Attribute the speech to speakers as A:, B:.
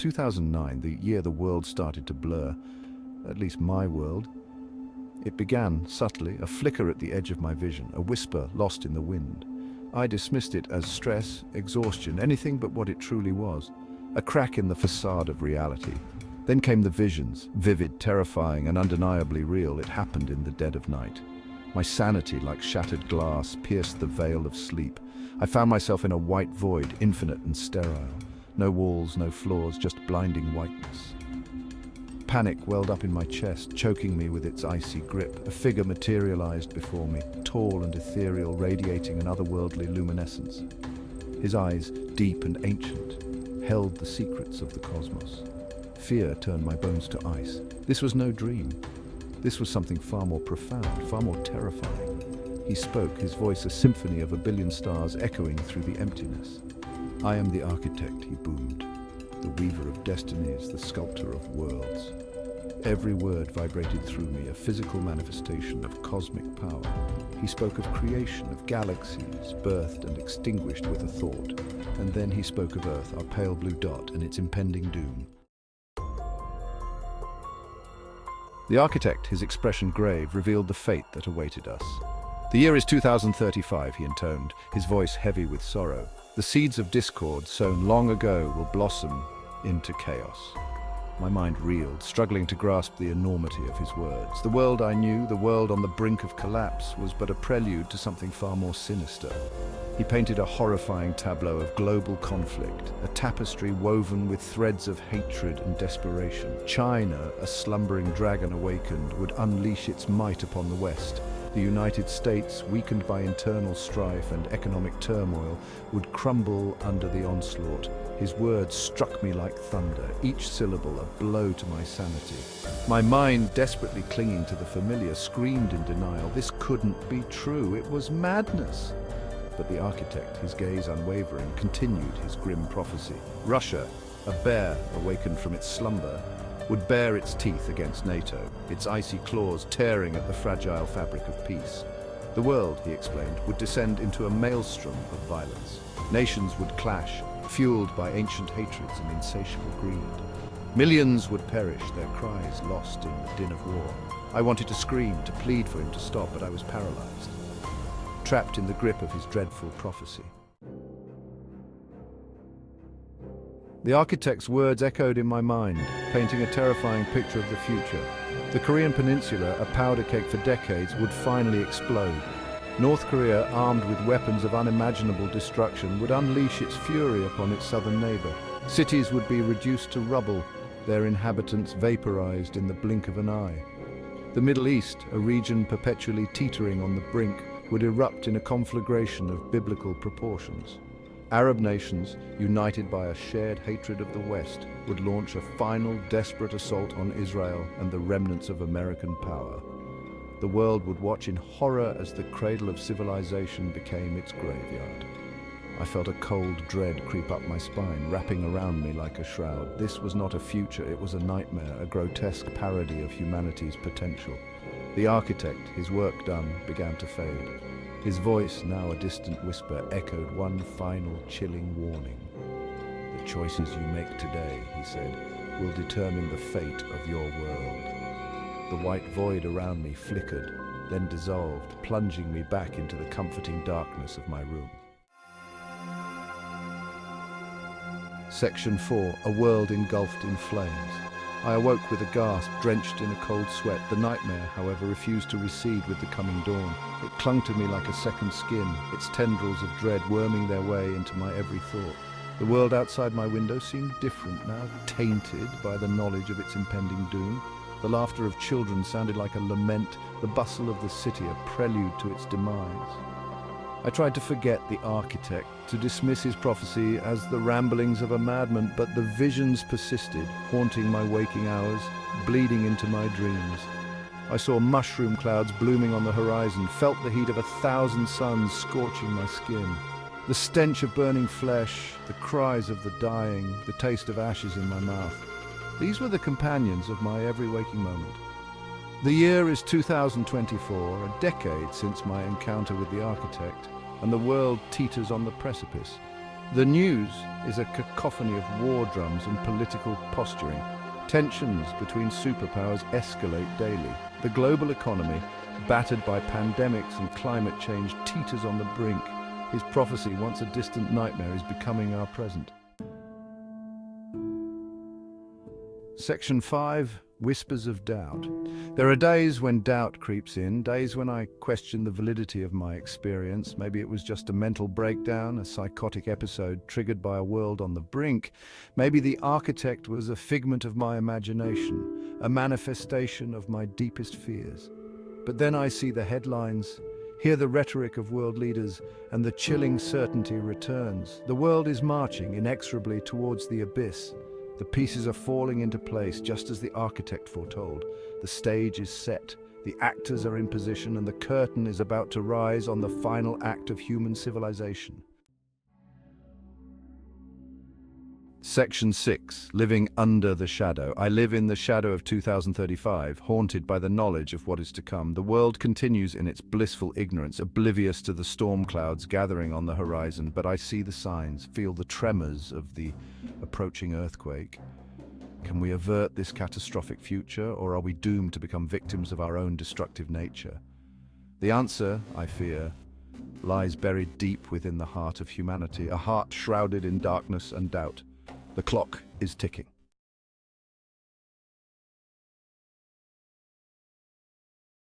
A: 2009, the year the world started to blur, at least my world. It began subtly, a flicker at the edge of my vision, a whisper lost in the wind. I dismissed it as stress, exhaustion, anything but what it truly was. A crack in the facade of reality. Then came the visions, vivid, terrifying, and undeniably real. It happened in the dead of night. My sanity, like shattered glass, pierced the veil of sleep. I found myself in a white void, infinite and sterile. No walls, no floors, just blinding whiteness. Panic welled up in my chest, choking me with its icy grip. A figure materialized before me, tall and ethereal, radiating an otherworldly luminescence. His eyes, deep and ancient, held the secrets of the cosmos. Fear turned my bones to ice. This was no dream. This was something far more profound, far more terrifying. He spoke, his voice a symphony of a billion stars echoing through the emptiness. I am the architect, he boomed, the weaver of destinies, the sculptor of worlds. Every word vibrated through me, a physical manifestation of cosmic power. He spoke of creation, of galaxies, birthed and extinguished with a thought. And then he spoke of Earth, our pale blue dot, and its impending doom. The architect, his expression grave, revealed the fate that awaited us. The year is 2035, he intoned, his voice heavy with sorrow. The seeds of discord sown long ago will blossom into chaos. My mind reeled, struggling to grasp the enormity of his words. The world I knew, the world on the brink of collapse, was but a prelude to something far more sinister. He painted a horrifying tableau of global conflict, a tapestry woven with threads of hatred and desperation. China, a slumbering dragon awakened, would unleash its might upon the West. The United States, weakened by internal strife and economic turmoil, would crumble under the onslaught. His words struck me like thunder, each syllable a blow to my sanity. My mind, desperately clinging to the familiar, screamed in denial. This couldn't be true. It was madness. But the architect, his gaze unwavering, continued his grim prophecy. Russia, a bear awakened from its slumber, would bare its teeth against NATO, its icy claws tearing at the fragile fabric of peace. The world, he explained, would descend into a maelstrom of violence. Nations would clash, fueled by ancient hatreds and insatiable greed. Millions would perish, their cries lost in the din of war. I wanted to scream, to plead for him to stop, but I was paralyzed, trapped in the grip of his dreadful prophecy. The architect's words echoed in my mind, painting a terrifying picture of the future. The Korean peninsula, a powder keg for decades, would finally explode. North Korea, armed with weapons of unimaginable destruction, would unleash its fury upon its southern neighbor. Cities would be reduced to rubble, their inhabitants vaporized in the blink of an eye. The Middle East, a region perpetually teetering on the brink, would erupt in a conflagration of biblical proportions. Arab nations, united by a shared hatred of the West, would launch a final desperate assault on Israel and the remnants of American power. The world would watch in horror as the cradle of civilization became its graveyard. I felt a cold dread creep up my spine, wrapping around me like a shroud. This was not a future, it was a nightmare, a grotesque parody of humanity's potential. The architect, his work done, began to fade. His voice, now a distant whisper, echoed one final chilling warning. The choices you make today, he said, will determine the fate of your world. The white void around me flickered, then dissolved, plunging me back into the comforting darkness of my room. Section 4, a world engulfed in flames. I awoke with a gasp, drenched in a cold sweat. The nightmare, however, refused to recede with the coming dawn. It clung to me like a second skin, its tendrils of dread worming their way into my every thought. The world outside my window seemed different now, tainted by the knowledge of its impending doom. The laughter of children sounded like a lament, the bustle of the city a prelude to its demise. I tried to forget the architect, to dismiss his prophecy as the ramblings of a madman, but the visions persisted, haunting my waking hours, bleeding into my dreams. I saw mushroom clouds blooming on the horizon, felt the heat of 1,000 suns scorching my skin. The stench of burning flesh, the cries of the dying, the taste of ashes in my mouth. These were the companions of my every waking moment. The year is 2024, a decade since my encounter with the architect, and the world teeters on the precipice. The news, is a cacophony of war drums and political posturing. Tensions between superpowers escalate daily. The global economy, battered by pandemics and climate change, teeters on the brink. His prophecy, once a distant nightmare, is becoming our present. Section 5. Whispers of doubt. There are days when doubt creeps in, days when I question the validity of my experience. Maybe it was just a mental breakdown, a psychotic episode triggered by a world on the brink. Maybe the architect was a figment of my imagination, a manifestation of my deepest fears. But then I see the headlines, hear the rhetoric of world leaders, and the chilling certainty returns. The world is marching inexorably towards the abyss. The pieces are falling into place just as the architect foretold. The stage is set, the actors are in position, and the curtain is about to rise on the final act of human civilization. Section 6. Living under the shadow. I live in the shadow of 2035, haunted by the knowledge of what is to come. The world continues in its blissful ignorance, oblivious to the storm clouds gathering on the horizon, but I see the signs, feel the tremors of the approaching earthquake. Can we avert this catastrophic future, or are we doomed to become victims of our own destructive nature? The answer, I fear, lies buried deep within the heart of humanity, a heart shrouded in darkness and doubt. The clock is ticking.